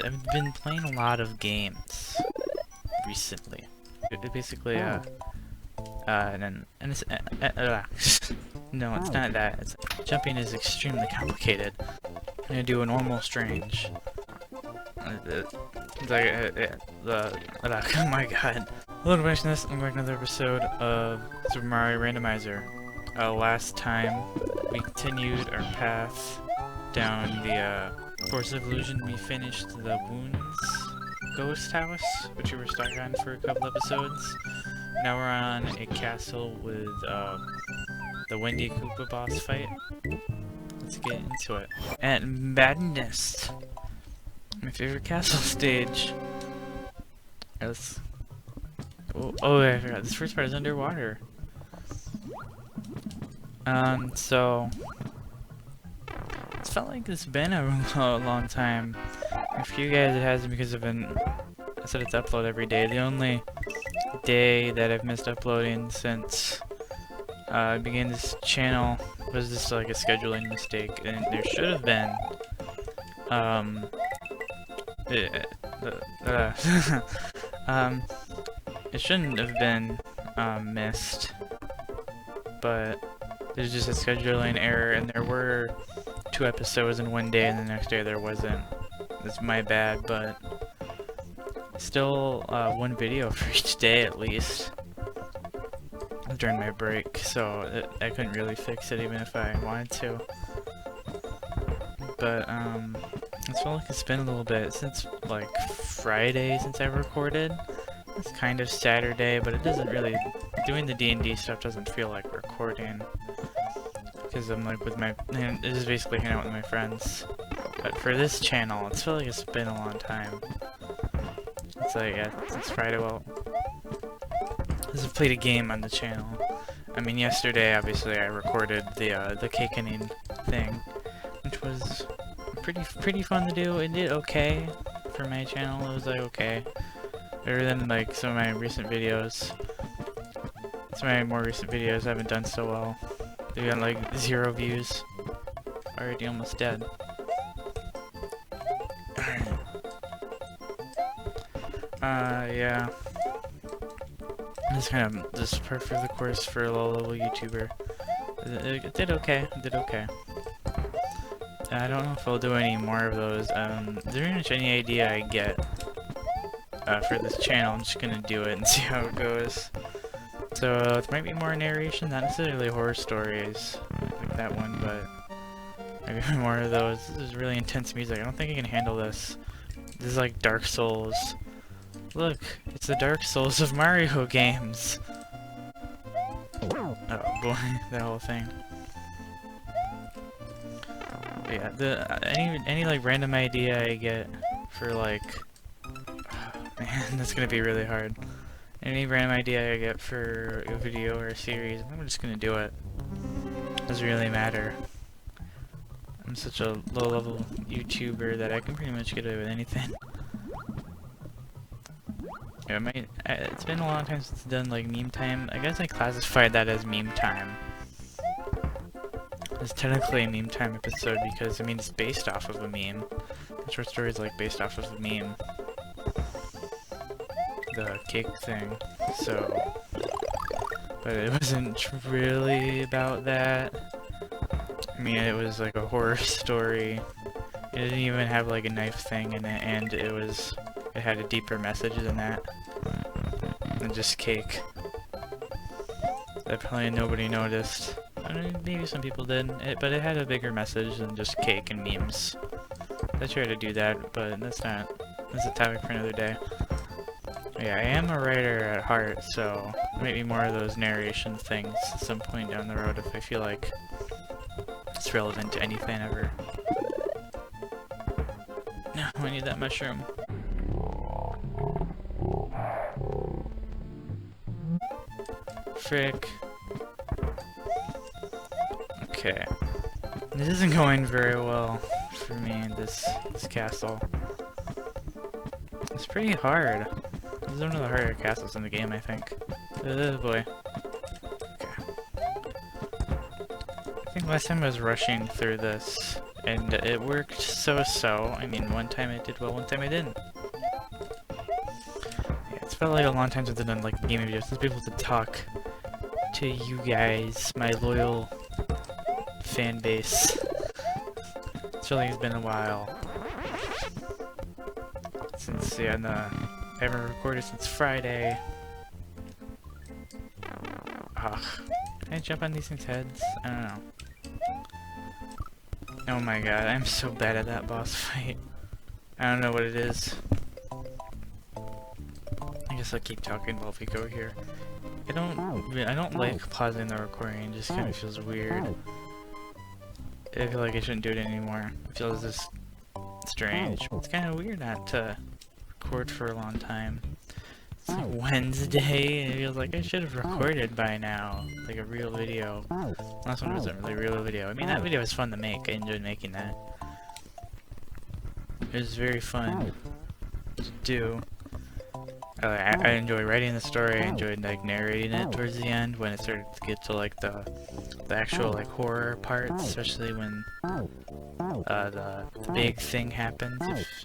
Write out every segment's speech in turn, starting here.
I've been playing a lot of games recently. Basically, and it's, no, it's not that. Jumping is extremely complicated. I'm gonna do a normal strange. Oh my god. Hello, I'm back to another episode of Super Mario Randomizer. Last time, we continued our path down the Force of Illusion. We finished the Wounds Ghost House, which we were stuck on for a couple episodes. Now we're on a castle with the Wendy Koopa boss fight. Let's get into it. And Madness! My favorite castle stage. Yes. Oh, I forgot. This first part is underwater. So it's felt like it's been a long time. For you guys, it hasn't, because I said it's upload every day. The only day that I've missed uploading since I began this channel was just like a scheduling mistake, and there should have been it shouldn't have been missed, but there's just a scheduling error, and there were 2 episodes in one day, and the next day there wasn't. It's my bad, but still 1 video for each day at least during my break, so I couldn't really fix it even if I wanted to. But it's felt like it's been a little bit since like Friday since I recorded. It's kind of Saturday, but it doesn't really, doing the D&D stuff doesn't feel like recording, because I'm like with my, this is basically hanging out with my friends. But for this channel, it's felt like it's been a long time. It's like, yeah, since Friday. Well, I've played a game on the channel. I mean, yesterday, obviously, I recorded the cakening thing, which was pretty fun to do. It did okay for my channel. It was like okay, better than like some of my recent videos. Some of my more recent videos haven't done so well. They got like 0 views. Already almost dead. Yeah. This kind of just par for the course for a low-level YouTuber. It did okay. It did okay. I don't know if I'll do any more of those. Pretty much any idea I get for this channel, I'm just gonna do it and see how it goes. So it might be more narration, not necessarily horror stories like that one, but maybe more of those. This is really intense music. I don't think I can handle this. This is like Dark Souls. Look, it's the Dark Souls of Mario games. Oh boy, that whole thing. But yeah, any like random idea I get for like, man, that's gonna be really hard. Any random idea I get for a video or a series, I'm just gonna do it. Doesn't really matter. I'm such a low-level YouTuber that I can pretty much get away with anything. Yeah, it's been a long time since I've done like meme time. I guess I classified that as meme time. It's technically a meme time episode because, I mean, it's based off of a meme. The short story is like based off of a meme. The cake thing. So, but it wasn't really about that. I mean, it was like a horror story. It didn't even have like a knife thing in it, and it had a deeper message than that. Than just cake. That probably nobody noticed. I mean, maybe some people did, but it had a bigger message than just cake and memes. I tried to do that, but that's a topic for another day. Yeah, I am a writer at heart, so maybe more of those narration things at some point down the road if I feel like it's relevant to anything ever. No, I need that mushroom. Frick. Okay. This isn't going very well for me, this castle. It's pretty hard. This is one of the harder castles in the game, I think. Oh boy. Okay. I think last time I was rushing through this, and it worked so-so. I mean, one time I did well, one time I didn't. Yeah, it's felt like a long time since I've done like a gaming video, since be able to talk to you guys, my loyal fan base. It's really been a while. Since, yeah, I haven't recorded since Friday. Ugh. Can I jump on these things' heads? I don't know. Oh my god, I'm so bad at that boss fight. I don't know what it is. I guess I'll keep talking while we go here. I don't like pausing the recording, it just kind of feels weird. I feel like I shouldn't do it anymore. It feels just strange. It's kind of weird not to record for a long time. It's like Wednesday, and it feels like I should have recorded by now, like a real video. Last one wasn't really a real video. I mean, that video was fun to make. I enjoyed making that. It was very fun to do. I enjoyed writing the story. I enjoyed like narrating it towards the end when it started to get to like the actual like horror parts, especially when the big thing happens.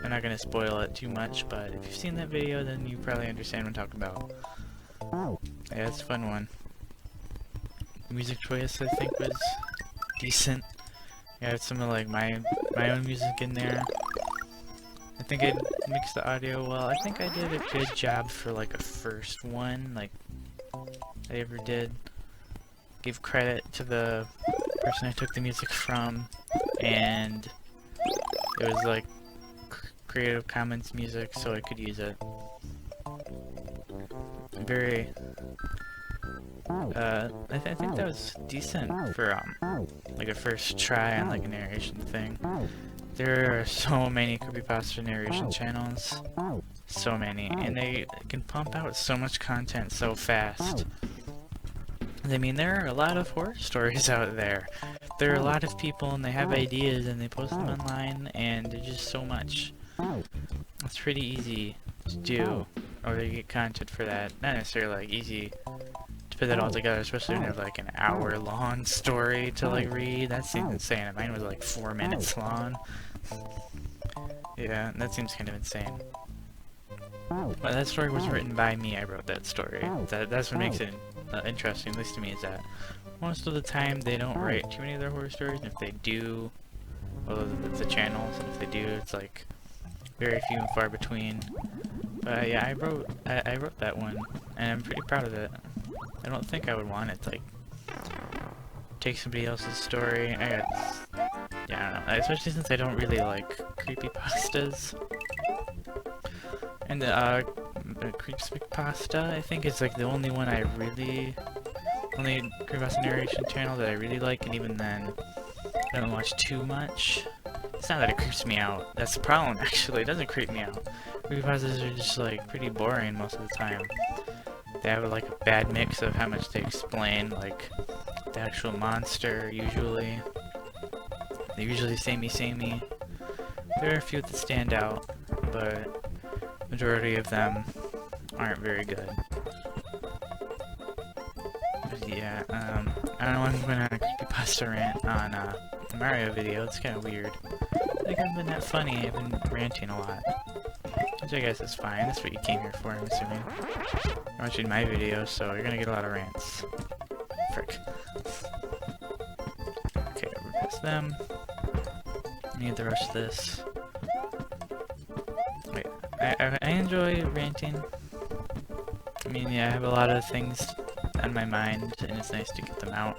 I'm not gonna spoil it too much, but if you've seen that video, then you probably understand what I'm talking about. Yeah, it's a fun one. The music choice I think was decent. I had some of like my own music in there. I think I mixed the audio well. I think I did a good job for like a first one, like I ever did. Give credit to the person I took the music from, and it was like Creative Commons music, so I could use it. Very I think that was decent for like a first try on like a narration thing. There are so many creepypasta narration channels, so many, and they can pump out so much content so fast. I mean, there are a lot of horror stories out there. There are a lot of people, and they have ideas, and they post them online, and there's just so much. It's pretty easy to do, or to get content for that. Not necessarily like easy to put that all together, especially when you have like an hour-long story to like read. That seems insane. Mine was like 4 minutes long. Yeah, that seems kind of insane. But that story was written by me. I wrote that story. That's what makes it interesting, at least to me, is that most of the time they don't write too many of their horror stories, and if they do, well, it's the channels, and if they do, it's like very few and far between. But yeah, I wrote that one, and I'm pretty proud of it. I don't think I would want it to like take somebody else's story. Yeah, I don't know, especially since I don't really like creepypastas. And Creepspasta, I think, is like the only one I really, only creepypasta narration channel that I really like, and even then, I don't watch too much. It's not that it creeps me out. That's the problem, actually. It doesn't creep me out. Creepypastas are just like pretty boring most of the time. They have like a bad mix of how much they explain, like the actual monster. Usually, they usually samey. There are a few that stand out, but majority of them aren't very good. But yeah, I don't know why I'm going on a creepypasta rant on a Mario video. It's kind of weird. I think I've been that funny. I've been ranting a lot, which I guess is fine. That's what you came here for, I'm assuming. You're watching my videos, so you're gonna get a lot of rants. Frick. Okay, we're past them. I need to rush this. Wait, I enjoy ranting. I mean, yeah, I have a lot of things on my mind, and it's nice to get them out.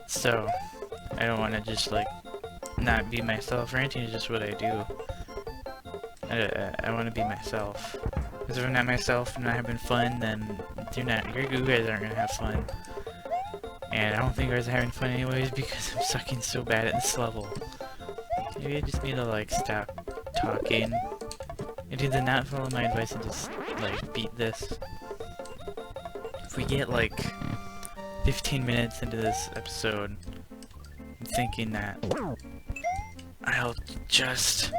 So, I don't want to just, like, not be myself. Ranting is just what I do. I want to be myself. Because if I'm not myself and not having fun, then you guys aren't going to have fun. And I don't think you guys are having fun anyways because I'm sucking so bad at this level. Maybe I just need to, like, stop talking. And either not follow my advice and just, like, beat this. If we get, like, 15 minutes into this episode, I'm thinking that I'll just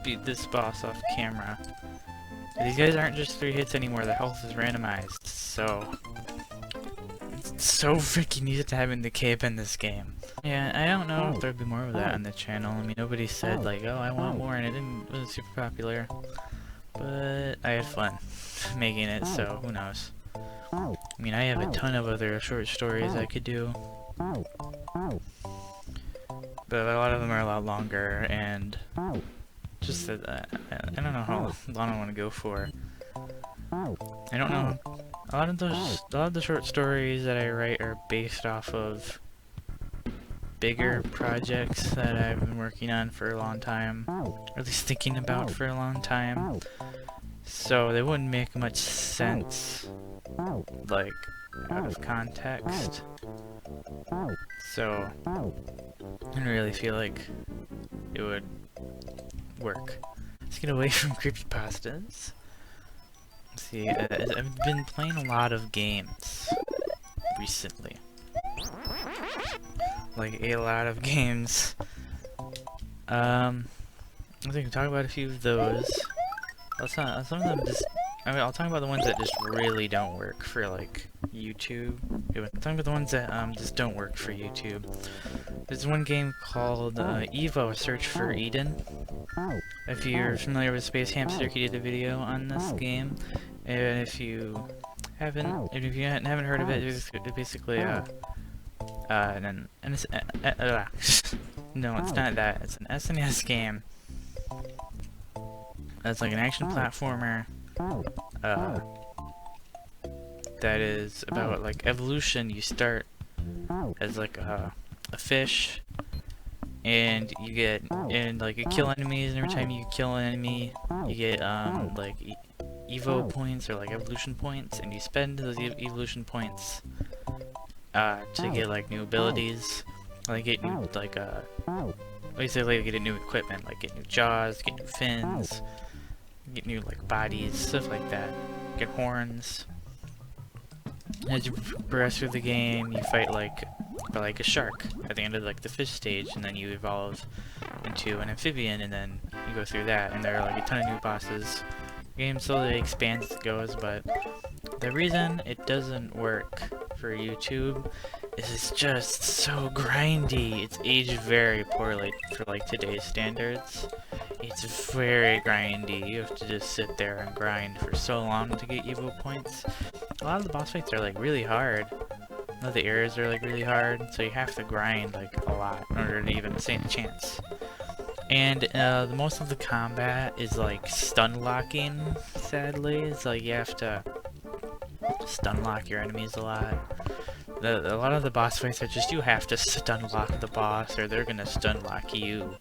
beat this boss off camera. These guys aren't just 3 hits anymore, their health is randomized, so it's so freaking used to having the cape in this game. Yeah, I don't know if there'd be more of that on the channel. I mean, nobody said like, oh, I want more, and it wasn't super popular. But I had fun making it, so who knows. I mean, I have a ton of other short stories I could do. But a lot of them are a lot longer, and just that I don't know how long I want to go for. I don't know. A lot of the short stories that I write are based off of bigger projects that I've been working on for a long time, or at least thinking about for a long time. So they wouldn't make much sense, like, out of context. So I don't really feel like it would work. Let's get away from creepypastas. Let's see, I've been playing a lot of games recently. Like, a lot of games. I think we can talk about a few of those. Some of them just... I mean, I'll talk about the ones that just really don't work for, like, YouTube. I'll talk about the ones that just don't work for YouTube. There's one game called Evo, Search for Eden. If you're familiar with Space Hamster, he did a video on this game. And if you haven't heard of it, it's basically no, it's not that. It's an SNES game. That's like an action platformer. That is about like evolution. You start as like a fish, and you get like you kill enemies, and every time you kill an enemy, you get like Evo points or like evolution points, and you spend those evolution points to get like new abilities, like get new like basically get new equipment, like get new jaws, get new fins, get new like bodies, stuff like that. Get horns. As you progress through the game, you fight like a shark at the end of like the fish stage, and then you evolve into an amphibian, and then you go through that, and there are like a ton of new bosses. The game slowly expands as it goes, but the reason it doesn't work for YouTube is it's just so grindy. It's aged very poorly for like today's standards. It's very grindy. You have to just sit there and grind for so long to get Evo points. A lot of the boss fights are like really hard. A lot of the areas are like really hard, so you have to grind like a lot in order to even stand a chance. And most of the combat is like stun locking, sadly. It's like you have to stun lock your enemies a lot. A lot of the boss fights are just you have to stun lock the boss, or they're gonna stun lock you.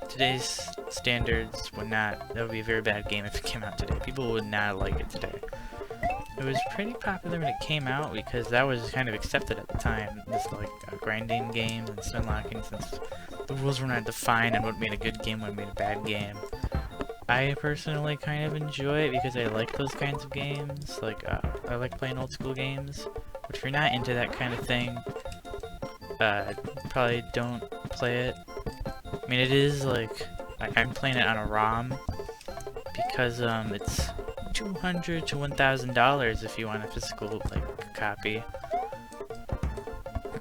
Today's standards would not. That would be a very bad game if it came out today. People would not like it today. It was pretty popular when it came out because that was kind of accepted at the time. This like grinding games and stun locking, since the rules were not defined and what made a good game, what made a bad game. I personally kind of enjoy it because I like those kinds of games. Like I like playing old school games. But if you're not into that kind of thing, probably don't play it. I mean, it is like I'm playing it on a ROM because it's $200 to $1,000 if you want a physical like copy,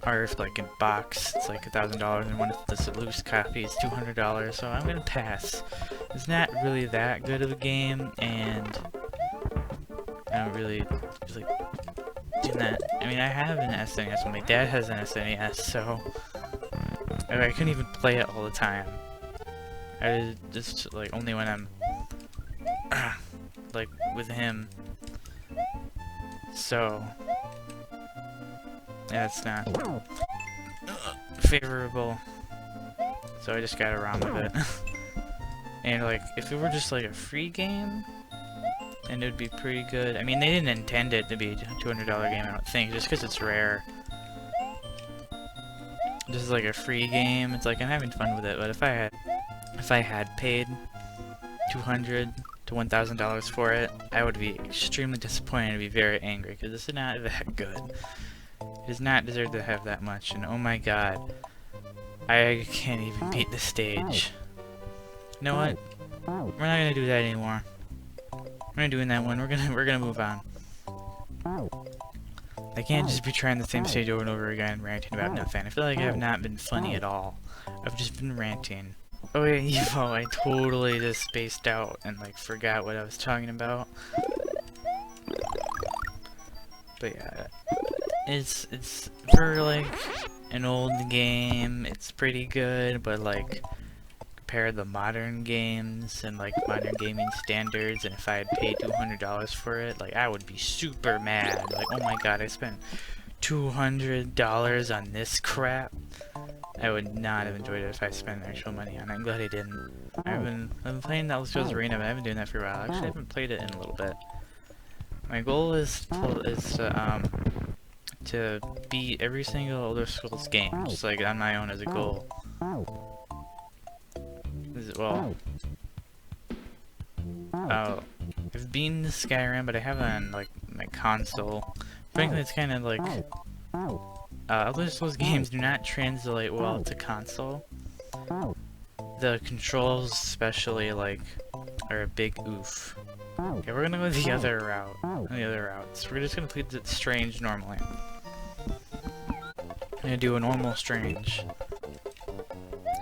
or if like in box it's like $1,000, and one if it's a loose copy it's $200. So I'm gonna pass. It's not really that good of a game, and I don't really like doing that. I mean, I have an SNES, and my dad has an SNES, so I couldn't even play it all the time. I just like only when I'm like with him. So yeah, it's not favorable. So I just got a ROM of it. And like if it were just like a free game, and it would be pretty good. I mean, they didn't intend it to be a $200 game, I don't think, just because it's rare. This is like a free game. It's like I'm having fun with it, but if I had paid $200 to $1,000 for it, I would be extremely disappointed and be very angry because this is not that good. It does not deserve to have that much, and oh my god, I can't even beat the stage. You know what? We're not gonna do that anymore. We're not doing that one. We're gonna move on. I can't just be trying the same stage over and over again, ranting about nothing. I feel like I have not been funny at all. I've just been ranting. Oh yeah, Evo, I totally just spaced out and like forgot what I was talking about. But yeah, it's for like an old game, it's pretty good, but like compare the modern games and like modern gaming standards, and if I had paid $200 for it, like I would be super mad. Like, oh my god, I spent $200 on this crap. I would not have enjoyed it if I spent actual money on it. I'm glad I didn't. I've been playing Elder Scrolls Arena, but I've been doing that for a while. Actually, I haven't played it in a little bit. My goal is to beat every single Elder Scrolls game, just like on my own as a goal. Well, I've beaten the Skyrim, but I haven't on like my console. Frankly, it's kind of like Elder Scrolls games do not translate well to console. The controls, especially, like, are a big oof. Okay, we're gonna go the other route. The other routes. We're just gonna play the strange normally. I'm gonna do a normal strange.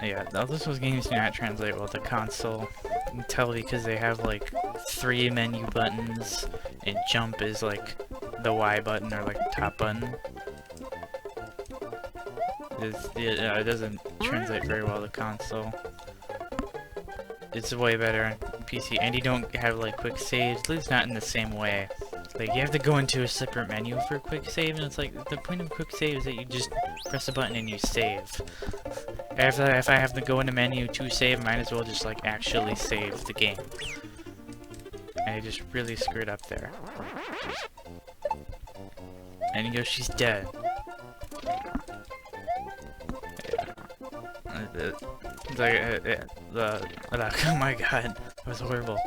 Yeah, the Elder Scrolls games do not translate well to console. You can tell because they have like 3 menu buttons, and jump is like the Y button or like the top button. It doesn't translate very well to console. It's way better on PC, and you don't have like quick saves, at least not in the same way. Like, you have to go into a separate menu for a quick save, and it's like, the point of a quick save is that you just press a button and you save. If I have to go in a menu to save, I might as well just like actually save the game. And I just really screwed up there. And Yoshi's dead. It's like, oh my god, that was horrible.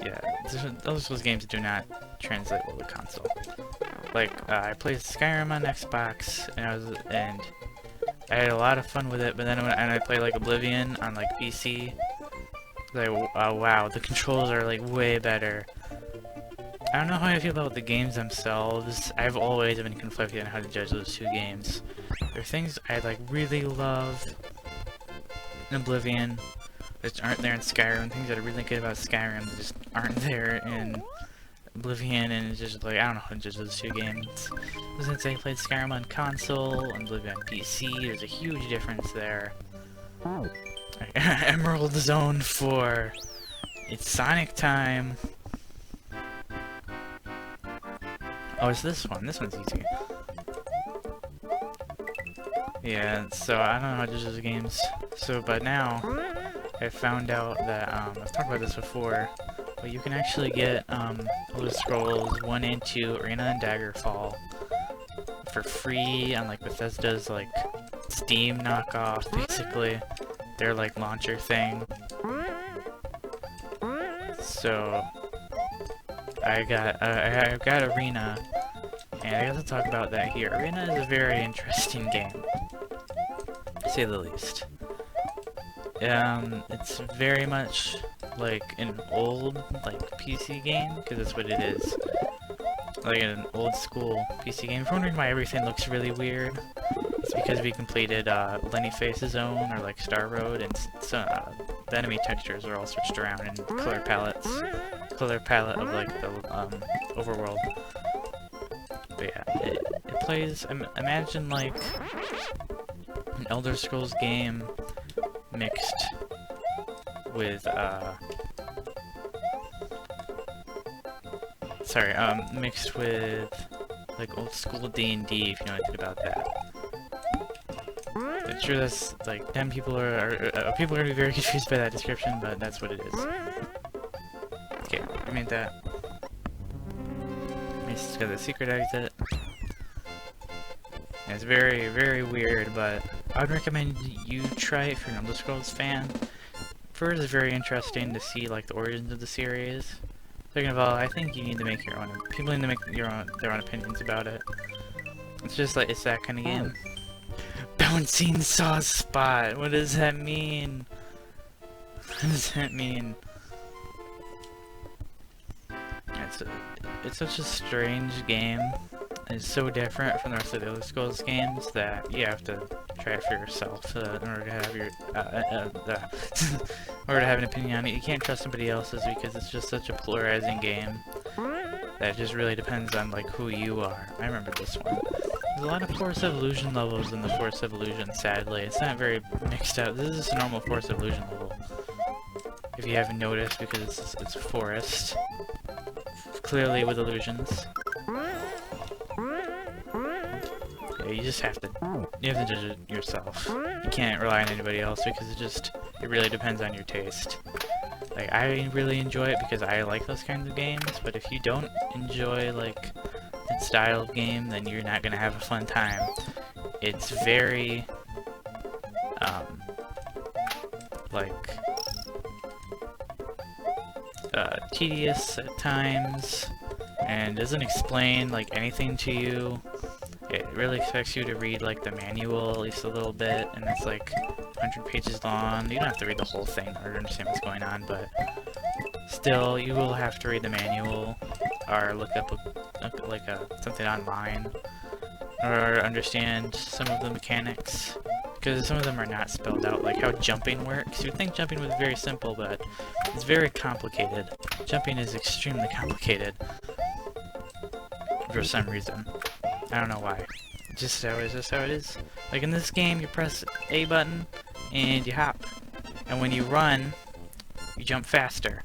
Yeah, those games do not translate well to console. Like, I played Skyrim on Xbox, and I had a lot of fun with it, but then when I played like Oblivion on like PC, like, wow, the controls are like way better. I don't know how I feel about the games themselves. I've always been conflicted on how to judge those two games. There are things I like really love in Oblivion that aren't there in Skyrim. Things that are really good about Skyrim that just aren't there in Oblivion, and it's just like, I don't know how to judge those two games. Since I played Skyrim on console and Oblivion on PC, there's a huge difference there. Emerald Zone 4. It's Sonic time. Oh, it's this one. This one's easy. Yeah, so I don't know how to judge those games. So, but now, I found out that, I've talked about this before, but you can actually get, Elder Scrolls 1 and 2, Arena and Daggerfall, for free on, like, Bethesda's, like, Steam knockoff, basically. Their, like, launcher thing. So, I've got Arena, and I got to talk about that here. Arena is a very interesting game, to say the least. It's very much like an old, like, PC game, because that's what it is. Like an old school PC game. If you're wondering why everything looks really weird, it's because we completed Lenny Face's Zone, or like Star Road, and so, the enemy textures are all switched around, and color palette of like the overworld. But yeah, it plays. Imagine like an Elder Scrolls game mixed with mixed with like old school D&D, if you know anything about that. I'm sure that's like, then people are gonna be very confused by that description, but that's what it is. Okay, I made that. It's got the secret exit. And it's very, very weird, but I would recommend you try it if you're an Elder Scrolls fan. First, it's very interesting to see like the origins of the series. Second of all, I think you need to make your own. People need to make their own opinions about it. It's just like, it's that kind of game. Bouncing saw spot. What does that mean? What does that mean? it's such a strange game. It's so different from the rest of the Elder Scrolls games that you have to try it for yourself in order to have your in order to have an opinion on it. You can't trust somebody else's because it's just such a polarizing game that just really depends on like who you are. I remember this one. There's a lot of Force Evolution levels in the Force Evolution, sadly. It's not very mixed up. This is just a normal Force Evolution level. If you haven't noticed, because it's a forest. Clearly with illusions. Yeah, you just have to judge it yourself. You can't rely on anybody else because it really depends on your taste. Like, I really enjoy it because I like those kinds of games, but if you don't enjoy, like, that style of game, then you're not gonna have a fun time. It's very, tedious at times, and doesn't explain, like, anything to you. It really expects you to read, like, the manual at least a little bit, and it's, like, 100 pages long. You don't have to read the whole thing in order to understand what's going on, but still, you will have to read the manual, or look up, something online, or understand some of the mechanics, because some of them are not spelled out, like how jumping works. You would think jumping was very simple, but it's very complicated. Jumping is extremely complicated, for some reason. I don't know why. It's just how it is. Like in this game, you press A button, and you hop. And when you run, you jump faster.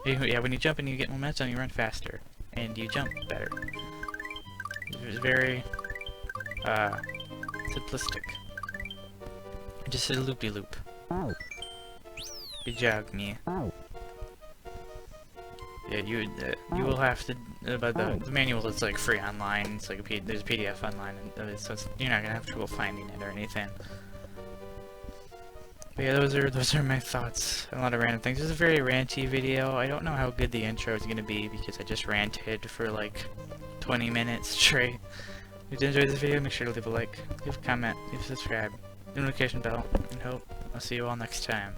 Yeah, when you jump and you get momentum, you run faster. And you jump better. It's very, simplistic. Just a loopy-loop. Good job, me. Yeah, you will have to, but the manual is like free online. It's like there's a PDF online, and so you're not gonna have trouble finding it or anything. But yeah, those are my thoughts on a lot of random things. This is a very ranty video. I don't know how good the intro is gonna be because I just ranted for like 20 minutes straight. If you enjoyed this video, make sure to leave a like, leave a comment, leave a subscribe, notification bell, and hope I'll see you all next time.